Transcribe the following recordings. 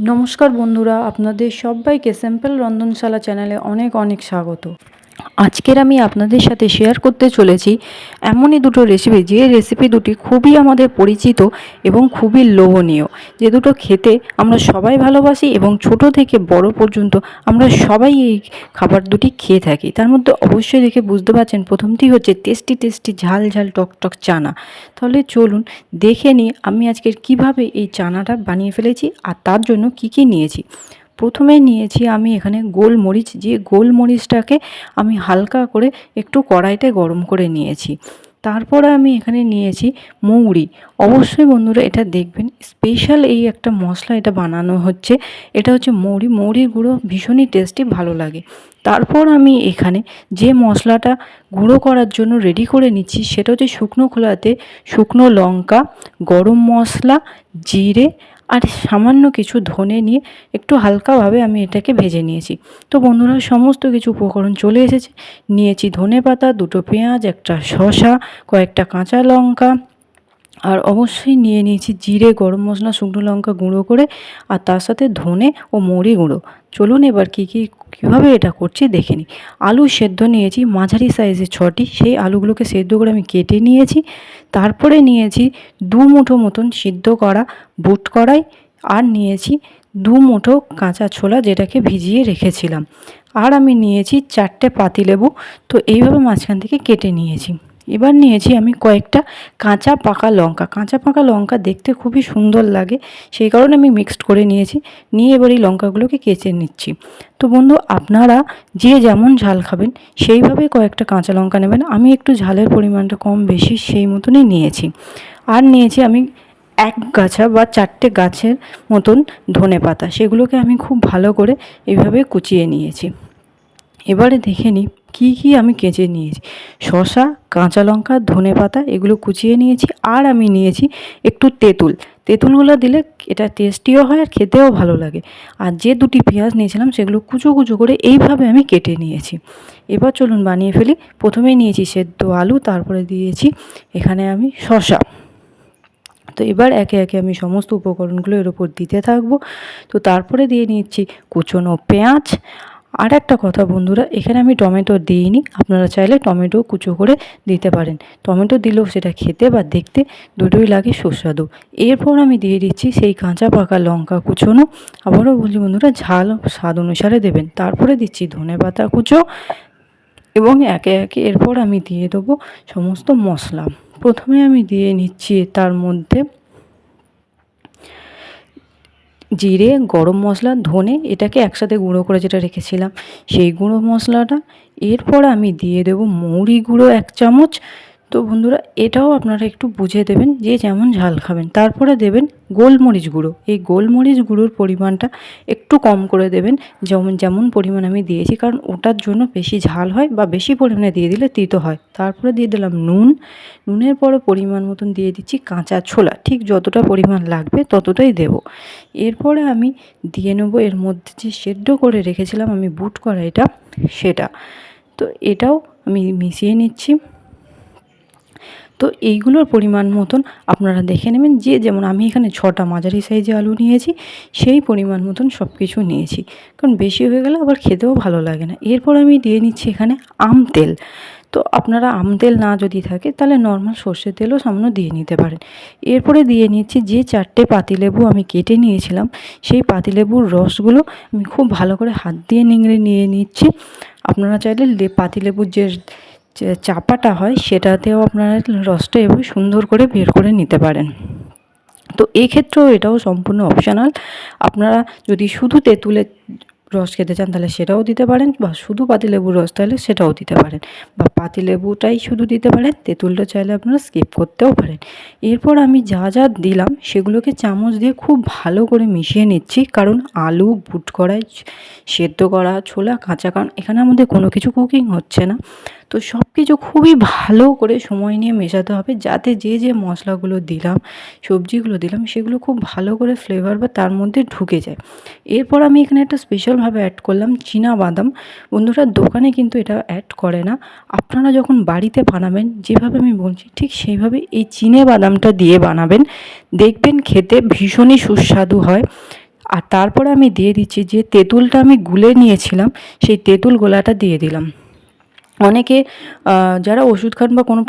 নমস্কার বন্ধুরা, আপনাদের সবাইকে সিম্পল রন্ধনশালা চ্যানেলে অনেক অনেক স্বাগত। আজকের আমি আপনাদের সাথে শেয়ার করতে চলেছি এমনই দুটো রেসিপি, যে রেসিপি দুটি খুবই আমাদের পরিচিত এবং খুবই লোভনীয়, যে দুটো খেতে আমরা সবাই ভালোবাসি এবং ছোট থেকে বড় পর্যন্ত আমরা সবাই এই খাবার দুটি খেয়ে থাকি। তার মধ্যে অবশ্যই দেখে বুঝতে পারছেন, প্রথমটি হচ্ছে টেস্টি টেস্টি ঝাল ঝাল টক টক চানা। তাহলে চলুন দেখে নিই আমি আজকের কিভাবে এই চানাটা বানিয়ে ফেলেছি আর তার জন্য কি কি নিয়েছি। প্রথমে নিয়েছি আমি এখানে গোলমরিচ, যে গোলমরিচটাকে আমি হালকা করে একটু কড়াইতে গরম করে নিয়েছি। তারপরে আমি এখানে নিয়েছি মৌরি। অবশ্যই বন্ধুরা এটা দেখবেন, স্পেশাল এই একটা মশলা এটা বানানো হচ্ছে, এটা হচ্ছে মৌরির গুঁড়ো, ভীষণই টেস্টি, ভালো লাগে। তারপর আমি এখানে যে মশলাটা গুঁড়ো করার জন্য রেডি করে নিচ্ছি সেটা হচ্ছে শুকনো খোলাতে শুকনো লঙ্কা, গরম মশলা, জিরে আর সামান্য কিছু ধনে নিয়ে একটু হালকাভাবে আমি এটাকে ভেজে নিয়েছি। তো বন্ধুরা সমস্ত কিছু উপকরণ চলে এসেছে। নিয়েছি ধনেপাতা, দুটো পেঁয়াজ, একটা শসা, কয়েকটা কাঁচা লঙ্কা, আর অবশ্যই নিয়ে নিয়েছি জিরে, গরম মশলা, শুকনো লঙ্কা গুঁড়ো করে, আর তার সাথে ধনে ও মৌরি গুঁড়ো। চলুন এবার কীভাবে এটা করছি দেখে নিই। আলু সেদ্ধ নিয়েছি মাঝারি সাইজে 6টি, সেই আলুগুলোকে সেদ্ধ করে আমি কেটে নিয়েছি। তারপরে নিয়েছি 2 মুঠো মতন সিদ্ধ করা বুট কড়াই, আর নিয়েছি 2 মুঠো কাঁচা ছোলা যেটাকে ভিজিয়ে রেখেছিলাম, আর আমি নিয়েছি 4টে পাতিলেবু। তো এইভাবে মাঝখান থেকে কেটে নিয়েছি। এবার নিয়েছি আমি কয়েকটা কাঁচা পাকা লঙ্কা দেখতে খুবই সুন্দর লাগে, সেই কারণে আমি মিক্সড করে নিয়েছি। নিয়ে এবার এই লঙ্কাগুলোকে কেচে নিচ্ছি। তো বন্ধু আপনারা যে যেমন ঝাল খাবেন সেইভাবে কয়েকটা কাঁচা লঙ্কা নেবেন। আমি একটু ঝালের পরিমাণটা কম বেশি সেই মতনই নিয়েছি। আর নিয়েছি আমি 1 গাছা বা 4টে গাছের মতন ধনেপাতা, সেগুলোকে আমি খুব ভালো করে এইভাবে কুচিয়ে নিয়েছি। এবারে দেখে নিই কী কী আমি কেচে নিয়েছি। শসা, কাঁচা লঙ্কা, ধনেপাতা এগুলো কুচিয়ে নিয়েছি। আর আমি নিয়েছি একটু তেঁতুলগুলো দিলে এটা টেস্টিও হয় আর খেতেও ভালো লাগে। আর যে 2টি পেঁয়াজ নিয়েছিলাম সেগুলো কুচো কুচো করে এইভাবে আমি কেটে নিয়েছি। এবার চলুন বানিয়ে ফেলি। প্রথমে নিয়েছি সেদ্ধ আলু, তারপরে দিয়েছি এখানে আমি শসা। তো এবার একে একে আমি সমস্ত উপকরণগুলো এর উপর দিতে থাকবো। তো তারপরে দিয়ে নিচ্ছি কুচনো পেঁয়াজ। আর একটা কথা বন্ধুরা, এখানে আমি টমেটো দিইনি, আপনারা চাইলে টমেটো কুচো করে দিতে পারেন। টমেটো দিলেও সেটা খেতে বা দেখতে দুটোই লাগে সুস্বাদু। এরপর আমি দিয়ে দিচ্ছি সেই কাঁচা পাকা লঙ্কা কুচোনো। আবারও বলছি বন্ধুরা, ঝাল স্বাদ অনুসারে দেবেন। তারপরে দিচ্ছি ধনেপাতা কুচো, এবং একে একে এরপর আমি দিয়ে দেবো সমস্ত মশলা। প্রথমে আমি দিয়ে নিচ্ছি তার মধ্যে জিরে, গরম মশলা, ধনে, এটাকে একসাথে গুঁড়ো করে যেটা রেখেছিলাম সেই গুঁড়ো মশলাটা। এরপর আমি দিয়ে দেবো মৌরি গুঁড়ো 1 চামচ। তো বন্ধুরা এটাও আপনারা একটু বুঝে দেবেন, যে যেমন ঝাল খাবেন। তারপরে দেবেন গোলমরিচ গুঁড়ো। এই গোলমরিচ গুঁড়োর পরিমাণটা একটু কম করে দেবেন, যেমন পরিমাণ আমি দিয়েছি, কারণ ওটার জন্য বেশি ঝাল হয় বা বেশি পরিমাণে দিয়ে দিলে তিতো হয়। তারপরে দিয়ে দিলাম নুনের পরে পরিমাণ মতন দিয়ে দিচ্ছি কাঁচা ছোলা, ঠিক যতটা পরিমাণ লাগবে ততটাই দেব। এরপরে আমি দিয়ে নেবো এর মধ্যে যে সেদ্ধ করে রেখেছিলাম আমি বুট কড়াইটা, সেটা। তো এটাও আমি মিশিয়ে নিচ্ছি। তো এইগুলোর পরিমাণ মতন আপনারা দেখে নেবেন, যে যেমন আমি এখানে 6টা মাঝারি সাইজে আলু নিয়েছি, সেই পরিমাণ মতন সব কিছু নিয়েছি, কারণ বেশি হয়ে গেলে আবার খেতেও ভালো লাগে না। এরপর আমি দিয়ে নিচ্ছি এখানে আম তেল। তো আপনারা আম তেল না যদি থাকে তাহলে নর্মাল সর্ষের তেলও সামান্য দিয়ে নিতে পারেন। এরপরে দিয়ে নিচ্ছি যে 4টে পাতিলেবু আমি কেটে নিয়েছিলাম, সেই পাতিলেবুর রসগুলো আমি খুব ভালো করে হাত দিয়ে নিংড়ে নিয়ে নিচ্ছি। আপনারা চাইলে পাতিলেবুর যে চাপাটা হয় সেটাতেও আপনারা রসটা এভাবে সুন্দর করে বের করে নিতে পারেন। তো এক্ষেত্রেও এটাও সম্পূর্ণ অপশনাল। আপনারা যদি শুধু তেঁতুলের রস খেতে চান তাহলে সেটাও দিতে পারেন, বা শুধু পাতিলেবুর রস তাহলে সেটাও দিতে পারেন, বা পাতিলেবুটাই শুধু দিতে পারেন, তেঁতুলটা চাইলে আপনারা স্কিপ করতেও পারেন। এরপর আমি যা যা দিলাম সেগুলোকে চামচ দিয়ে খুব ভালো করে মিশিয়ে নিচ্ছি, কারণ আলু, বুট কড়াই, সেদ্ধ করা ছোলা, কাঁচা, কারণ এখানে আমাদের কোনো কিছু কুকিং হচ্ছে না। তো সব কিছু খুবই ভালো করে সময় নিয়ে মেশাতে হবে, যাতে যে মশলাগুলো দিলাম, সবজিগুলো দিলাম, সেগুলো খুব ভালো করে ফ্লেভার বা তার মধ্যে ঢুকে যায়। এরপর আমি এখানে একটা স্পেশালভাবে অ্যাড করলাম বাদাম। বন্ধুরা দোকানে কিন্তু এটা অ্যাড করে না, আপনারা যখন বাড়িতে বানাবেন যেভাবে আমি বলছি ঠিক সেইভাবে এই বাদামটা দিয়ে বানাবেন, দেখবেন খেতে ভীষণই সুস্বাদু হয়। আর তারপরে আমি দিয়ে দিচ্ছি যে তেঁতুলটা আমি গুলে নিয়েছিলাম, সেই তেঁতুল গোলাটা দিয়ে দিলাম। অনেকে যারা ওষুধ খান বা কোনো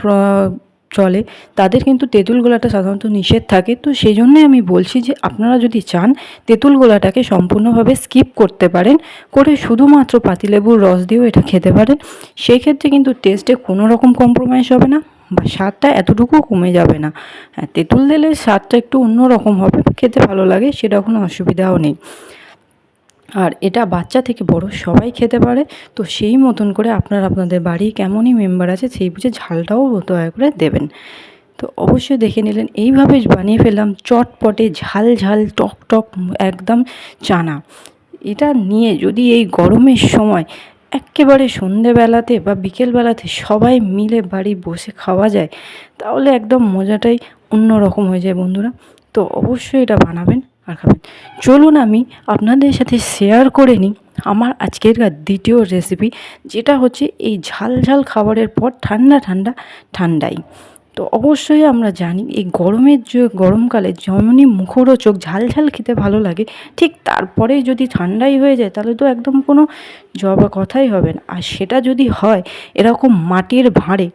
চলে তাদের কিন্তু তেঁতুল গোলাটা সাধারণত নিষেধ থাকে, তো সেই জন্যই আমি বলছি যে আপনারা যদি চান তেঁতুল গোলাটাকে সম্পূর্ণভাবে স্কিপ করতে পারেন, করে শুধুমাত্র পাতিলেবুর রস দিয়েও এটা খেতে পারেন। সেই ক্ষেত্রে কিন্তু টেস্টে কোনো রকম কম্প্রোমাইজ হবে না বা স্বাদটা এতটুকু কমে যাবে না। হ্যাঁ, তেঁতুল দিলে স্বাদটা একটু অন্য রকম হবে, খেতে ভালো লাগে, সেটা কোনো অসুবিধাও নেই। আর এটা বাচ্চা থেকে বড় সবাই খেতে পারে। তো সেই মতন করে আপনারা আপনাদের বাড়ি কেমনই মেম্বার আছে সেই বুঝে ঝালটাও দয়া করে দেবেন। তো অবশ্যই দেখে নিলেন, এইভাবে বানিয়ে ফেললাম চটপটে ঝাল ঝাল টক টক একদম চানা। এটা নিয়ে যদি এই গরমের সময় এক্কেবারে সন্ধেবেলাতে বা বিকেলবেলাতে সবাই মিলে বাড়ি বসে খাওয়া যায়, তাহলে একদম মজাটাই অন্য রকম হয়ে যায় বন্ধুরা। তো অবশ্যই এটা বানাবেন আর খাবেন। চলুন আমি আপনাদের সাথে শেয়ার করে নিই আমার আজকের দ্বিতীয় রেসিপি, যেটা হচ্ছে এই ঝাল ঝাল খাবারের পর ঠান্ডা ঠান্ডা ঠান্ডাই। তো অবশ্যই আমরা জানি এই গরমের যে গরমকালে যেমনই মুখরোচক ঝাল ঝাল খেতে ভালো লাগে, ঠিক তারপরে যদি ঠান্ডাই হয়ে যায় তাহলে তো একদম কোনো কথাই হবে না। আর সেটা যদি হয় এরকম মাটির ভাঁড়ে,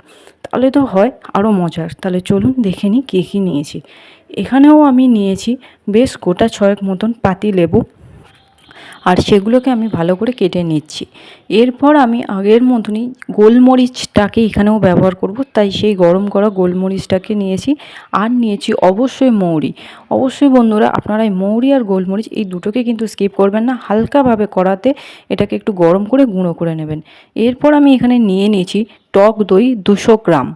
তাহলে তো হয় আরও মজার। তাহলে চলুন দেখে নিই কী কী নিয়েছি। এখানেও আমি নিয়েছি বেশ গোটা 6 মতন পাতিলেবু, আর সেগুলোকে আমি ভালো করে কেটে নিচ্ছি। এরপর আমি আগের মতনই গোলমরিচটাকে এখানেও ব্যবহার করব, তাই সেই গরম করা গোলমরিচটাকে নিয়েছি। আর নিয়েছি অবশ্যই মৌরি। অবশ্যই বন্ধুরা আপনারা এই মৌরি আর গোলমরিচ এই দুটোকে কিন্তু স্কিপ করবেন না, হালকাভাবে কড়াতে এটাকে একটু গরম করে গুঁড়ো করে নেবেন। এরপর আমি এখানে নিয়ে নিয়েছি টক দই 200 গ্রাম।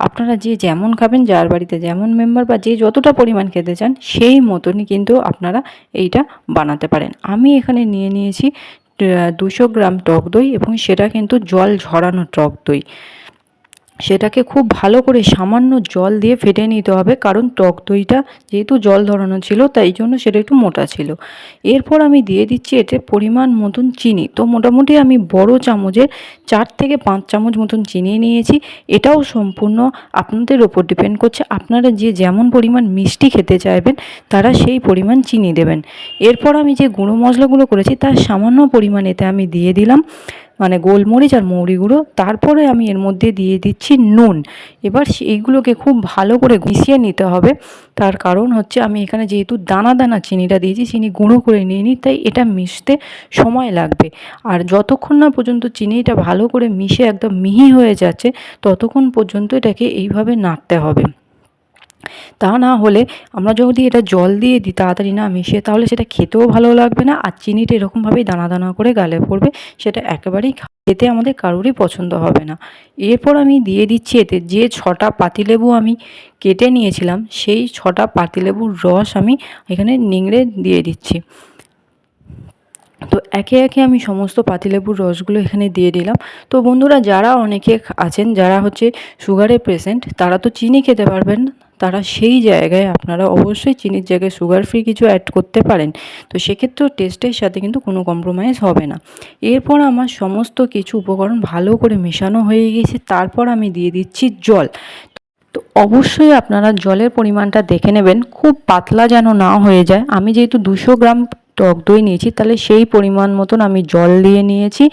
আপনারা যে যেমন খাবেন, যার বাড়িতে যেমন মেম্বার বা যে যতটা পরিমাণ খেতে চান সেই মতনই কিন্তু আপনারা এইটা বানাতে পারেন। আমি এখানে নিয়ে নিয়েছি 200 গ্রাম টক দই, এবং সেটা কিন্তু জল ঝরানো টক দই। সেটাকে খুব ভালো করে সামান্য জল দিয়ে ফেটে নিতে হবে, কারণ টক দইটা যেহেতু জল ধরানো ছিল তাই জন্য সেটা একটু মোটা ছিল। এরপর আমি দিয়ে দিচ্ছি এতে পরিমাণ মতন চিনি। তো মোটামুটি আমি বড় চামচের 4 থেকে 5 চামচ মতন চিনি নিয়েছি। এটাও সম্পূর্ণ আপনাদের ওপর ডিপেন্ড করছে, আপনারা যে যেমন পরিমাণ মিষ্টি খেতে চাইবেন তারা সেই পরিমাণ চিনি দেবেন। এরপর আমি যে গুঁড়ো মশলাগুলো করেছি তার সামান্য পরিমাণ এতে আমি দিয়ে দিলাম, মানে গোলমরিচ আর মৌরি গুঁড়ো। তারপরে আমি এর মধ্যে দিয়ে দিচ্ছি নুন। এবার এইগুলোকে খুব ভালো করে মিশিয়ে নিতে হবে। তার কারণ হচ্ছে আমি এখানে যেহেতু দানা দানা চিনিটা দিয়েছি, চিনি গুঁড়ো করে নিয়ে নিই, তাই এটা মিশতে সময় লাগবে। আর যতক্ষণ না পর্যন্ত চিনিটা ভালো করে মিশে একদম মিহি হয়ে যাচ্ছে ততক্ষণ পর্যন্ত এটাকে এইভাবে নাড়তে হবে। তা না হলে আমরা যদি এটা জল দিয়ে দিই তাড়াতাড়ি না মিশিয়ে, তাহলে সেটা খেতেও ভালো লাগবে না, আর চিনিটা এরকমভাবেই দানা দানা করে গালে পড়বে, সেটা একেবারেই খেতে আমাদের কারোরই পছন্দ হবে না। এরপর আমি দিয়ে দিচ্ছি এতে যে 6টা পাতিলেবু আমি কেটে নিয়েছিলাম, সেই 6টা পাতিলেবুর রস আমি এখানে নিংড়ে দিয়ে দিচ্ছি। তো একে একে আমি সমস্ত পাতিলেবুর রসগুলো এখানে দিয়ে দিলাম। তো বন্ধুরা যারা অনেকে আছেন যারা হচ্ছে সুগারের পেশেন্ট, তারা তো চিনি খেতে পারবেন না, তারা সেই জায়গায় আপনারা অবশ্যই চিনির জায়গায় সুগার ফ্রি কিছু অ্যাড করতে পারেন। তো সেক্ষেত্রেও টেস্টের সাথে কিন্তু কোনো কম্প্রোমাইজ হবে না। এরপর আমার সমস্ত কিছু উপকরণ ভালো করে মেশানো হয়ে গেছে, তারপর আমি দিয়ে দিচ্ছি জল। তো অবশ্যই আপনারা জলের পরিমাণটা দেখে নেবেন, খুব পাতলা যেন না হয়ে যায়। আমি যেহেতু 200 গ্রাম টক দই নিয়েছি, তাহলে সেই পরিমাণ মতন আমি জল দিয়ে নিয়েছি।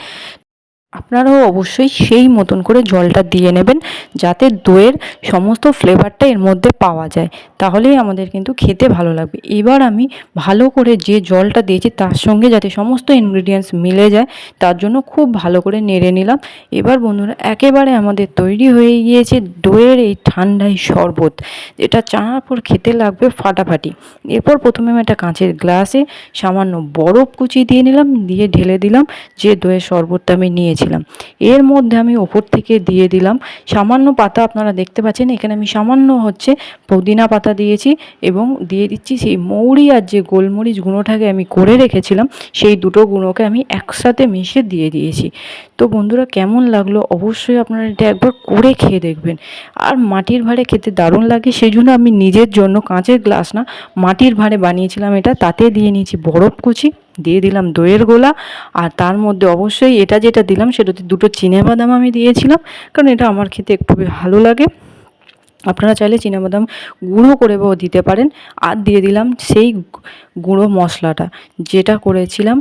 আপনারাও অবশ্যই সেই মতন করে জলটা দিয়ে নেবেন, যাতে দইয়ের সমস্ত ফ্লেভারটা এর মধ্যে পাওয়া যায়, তাহলেই আমাদের কিন্তু খেতে ভালো লাগবে। এবার আমি ভালো করে যে জলটা দিয়েছি তার সঙ্গে যাতে সমস্ত ইনগ্রিডিয়েন্টস মিলে যায়, তার জন্য খুব ভালো করে নেড়ে নিলাম। এবার বন্ধুরা একেবারে আমাদের তৈরি হয়ে গিয়েছে দইয়ের এই ঠান্ডায় শরবত, যেটা চানার পর খেতে লাগবে ফাটাফাটি। এরপর প্রথমে আমি একটা কাঁচের গ্লাসে সামান্য বরফ কুচি দিয়ে নিলাম, দিয়ে ঢেলে দিলাম যে দইয়ের শরবতটা আমি নিয়েছিলাম। এর মধ্যে আমি ওপর থেকে দিয়ে দিলাম সামান্য পাতা, আপনারা দেখতে পাচ্ছেন এখানে আমি সামান্য হচ্ছে পুদিনা পাতা দিয়েছি, এবং দিয়ে দিচ্ছি সেই মৌরি আর যে গোলমরিচ গুঁড়োটাকে আমি করে রেখেছিলাম, সেই দুটো গুঁড়োকে আমি একসাথে মিশিয়ে দিয়ে দিয়েছি। তো বন্ধুরা কেমন লাগলো অবশ্যই আপনারা এটা একবার করে খেয়ে দেখবেন। আর মাটির ভাঁড়ে খেতে দারুণ লাগে, সেই জন্য আমি নিজের জন্য কাঁচের গ্লাস না মাটির ভাঁড়ে বানিয়েছিলাম এটা। তাতে দিয়ে নিয়েছি বরফ কুচি, দিয়ে দিলাম দইয়ের গোলা, আর তার মধ্যে অবশ্যই এটা যেটা দিলাম সেটাতে 2টো চিনেবাদাম আমি দিয়েছিলাম, কারণ এটা আমার খেতে একটু ভালো লাগে। আপনারা চাইলে চিনাবাদাম গুঁড়ো করেও দিতে পারেন। আর দিয়ে দিলাম সেই গুঁড়ো মশলাটা, যেটা করেছিলাম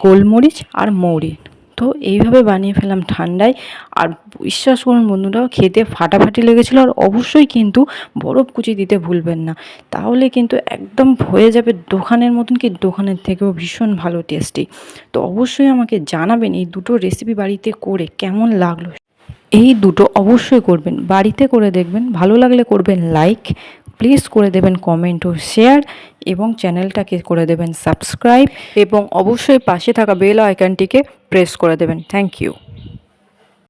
গোলমরিচ আর মৌরি। তো এইভাবে বানিয়ে ফেললাম ঠান্ডায়। আর বিশ্বাস করুন বন্ধুরা, খেতে ফাটাফাটি লেগেছিলো। আর অবশ্যই কিন্তু বরফ কুচি দিতে ভুলবেন না, তাহলে কিন্তু একদম হয়ে যাবে দোকানের মতন, কি দোকানের থেকেও ভীষণ ভালো টেস্টি। তো অবশ্যই আমাকে জানাবেন এই দুটো রেসিপি বাড়িতে করে কেমন লাগলো। এই দুটো অবশ্যই করবেন, বাড়িতে করে দেখবেন, ভালো লাগলে করবেন লাইক, প্লিজ করে দেবেন কমেন্ট ও শেয়ার, এবং চ্যানেলটাকে করে দেবেন সাবস্ক্রাইব, এবং অবশ্যই পাশে থাকা বেল আইকনটিকে প্রেস করে দেবেন। Thank you.